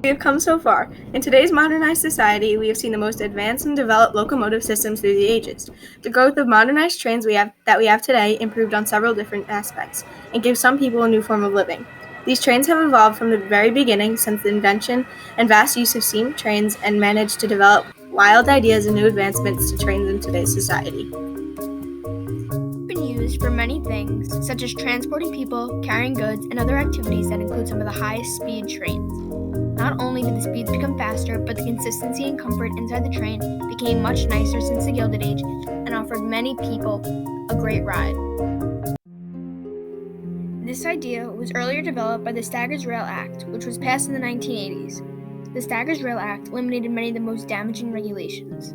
We have come so far. In today's modernized society, we have seen the most advanced and developed locomotive systems through the ages. The growth of modernized trains we have today improved on several different aspects and gives some people a new form of living. These trains have evolved from the very beginning since the invention and vast use of steam trains and managed to develop wild ideas and new advancements to trains in today's society. Been used for many things, such as transporting people, carrying goods, and other activities that include some of the highest speed trains. Not only did the speeds become faster, but the consistency and comfort inside the train became much nicer since the Gilded Age and offered many people a great ride. This idea was earlier developed by the Staggers Rail Act, which was passed in the 1980s. The Staggers Rail Act eliminated many of the most damaging regulations.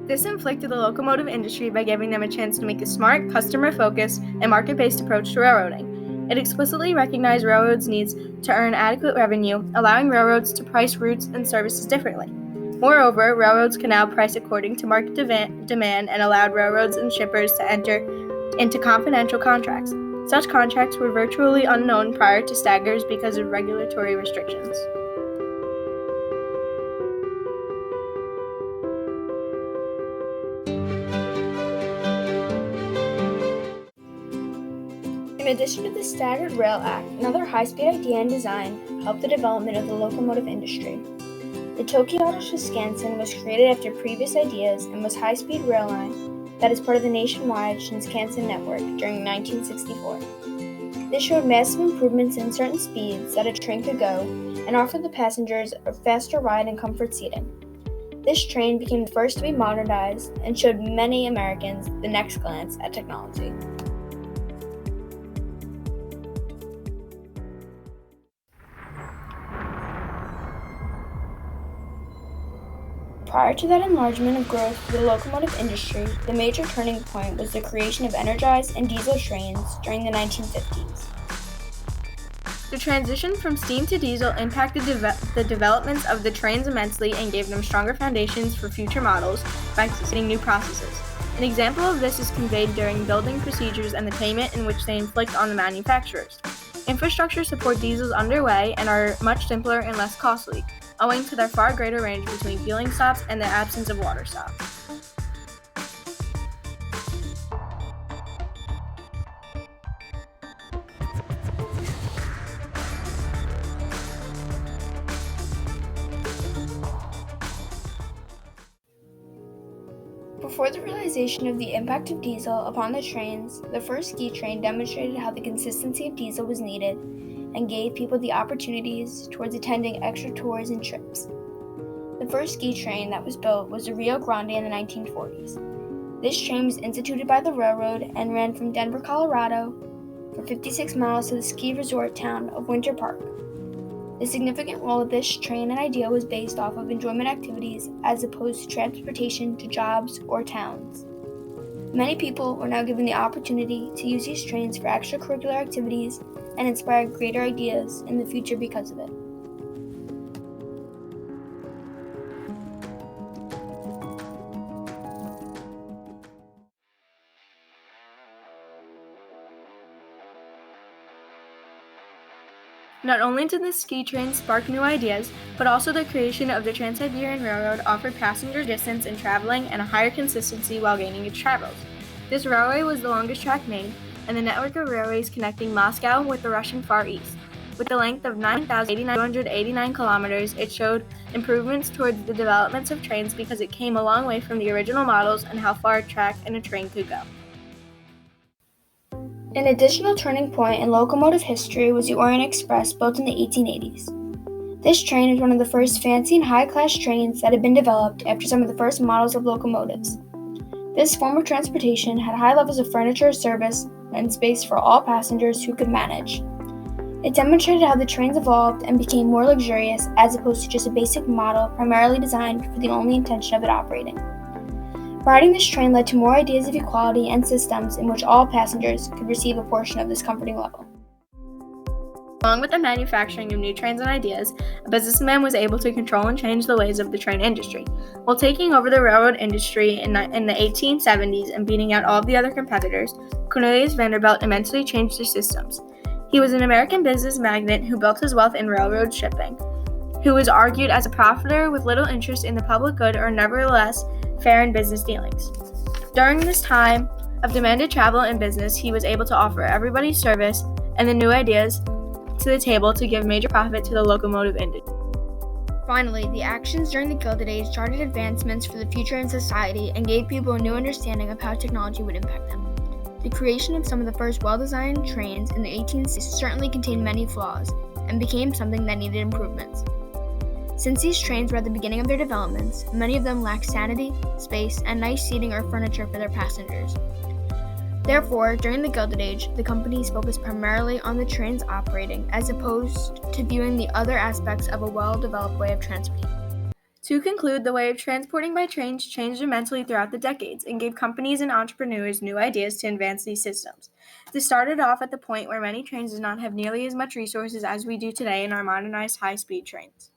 This inflicted the locomotive industry by giving them a chance to make a smart, customer-focused, and market-based approach to railroading. It explicitly recognized railroads' needs to earn adequate revenue, allowing railroads to price routes and services differently. Moreover, railroads can now price according to market demand and allowed railroads and shippers to enter into confidential contracts. Such contracts were virtually unknown prior to Staggers because of regulatory restrictions. In addition to the Staggered Rail Act, another high-speed idea and design helped the development of the locomotive industry. The Tokyo-Shinkansen was created after previous ideas and was a high-speed rail line that is part of the nationwide Shinkansen network during 1964. This showed massive improvements in certain speeds that a train could go and offered the passengers a faster ride and comfort seating. This train became the first to be modernized and showed many Americans the next glance at technology. Prior to that enlargement of growth for the locomotive industry, the major turning point was the creation of energized and diesel trains during the 1950s. The transition from steam to diesel impacted the developments of the trains immensely and gave them stronger foundations for future models by creating new processes. An example of this is conveyed during building procedures and the payment in which they inflict on the manufacturers. Infrastructure support diesels underway and are much simpler and less costly, owing to their far greater range between fueling stops and the absence of water stops. Before the realization of the impact of diesel upon the trains, the first ski train demonstrated how the consistency of diesel was needed and gave people the opportunities towards attending extra tours and trips. The first ski train that was built was the Rio Grande in the 1940s. This train was instituted by the railroad and ran from Denver, Colorado for 56 miles to the ski resort town of Winter Park. The significant role of this train and idea was based off of enjoyment activities as opposed to transportation to jobs or towns. Many people were now given the opportunity to use these trains for extracurricular activities and inspire greater ideas in the future because of it. Not only did the ski train spark new ideas, but also the creation of the Trans-Siberian Railroad offered passenger distance in traveling and a higher consistency while gaining its travels. This railway was the longest track made, and the network of railways connecting Moscow with the Russian Far East. With the length of 9,289 kilometers, it showed improvements towards the developments of trains because it came a long way from the original models and how far a track and a train could go. An additional turning point in locomotive history was the Orient Express, built in the 1880s. This train is one of the first fancy and high-class trains that had been developed after some of the first models of locomotives. This form of transportation had high levels of furniture, service, and space for all passengers who could manage. It demonstrated how the trains evolved and became more luxurious as opposed to just a basic model primarily designed for the only intention of it operating. Riding this train led to more ideas of equality and systems in which all passengers could receive a portion of this comforting level. Along with the manufacturing of new trains and ideas, a businessman was able to control and change the ways of the train industry. While taking over the railroad industry in the 1870s and beating out all of the other competitors, Cornelius Vanderbilt immensely changed their systems. He was an American business magnate who built his wealth in railroad shipping, who was argued as a profiteer with little interest in the public good or nevertheless fair in business dealings. During this time of demanded travel and business, he was able to offer everybody service and the new ideas to the table to give major profit to the locomotive industry. Finally, the actions during the Gilded Age charted advancements for the future in society and gave people a new understanding of how technology would impact them. The creation of some of the first well-designed trains in the 1860s certainly contained many flaws and became something that needed improvements. Since these trains were at the beginning of their developments, many of them lacked sanity, space, and nice seating or furniture for their passengers. Therefore, during the Gilded Age, the companies focused primarily on the trains operating, as opposed to viewing the other aspects of a well-developed way of transporting. To conclude, the way of transporting by trains changed immensely throughout the decades and gave companies and entrepreneurs new ideas to advance these systems. This started off at the point where many trains did not have nearly as much resources as we do today in our modernized high-speed trains.